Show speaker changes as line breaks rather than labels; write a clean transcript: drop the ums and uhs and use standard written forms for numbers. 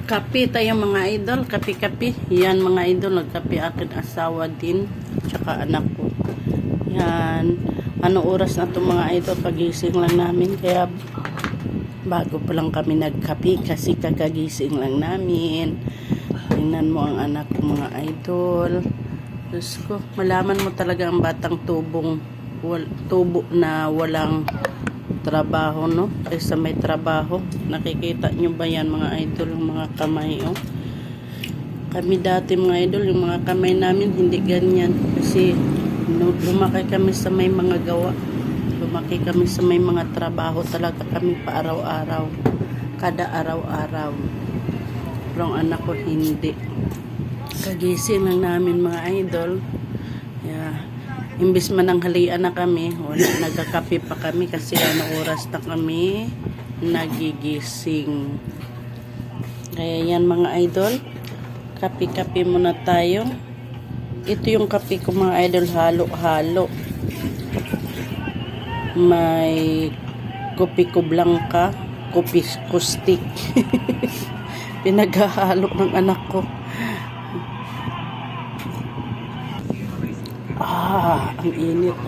Kape tayo mga idol, kape-kape. Yan mga idol, nagkape akin asawa din, tsaka anak ko. Yan, ano oras na to mga idol, pagising lang namin, kaya bago pa lang kami nagkape kasi kakagising lang namin. Tingnan mo ang anak ko mga idol. Diyos ko, malaman mo talaga ang batang tubo na walang trabaho, no? Kaysa may trabaho. Nakikita nyo ba yan mga idol, yung mga kamay, oh? Kami dati mga idol, yung mga kamay namin hindi ganyan kasi lumaki kami sa may mga gawa, lumaki kami sa may mga trabaho talaga kami pa araw-araw, kada araw-araw. Pero ang anak ko hindi. Kagising lang namin mga idol. Yeah. Imbis man ang halian na kami, wala, nagkakape pa kami kasi ano oras na kami nagigising. Kaya yan mga idol, kape-kape muna tayo. Ito yung kape ko mga idol, halo-halo. May kopi ko blanca, kopi ko stick. Pinaghahalo ng anak ko. Ang init.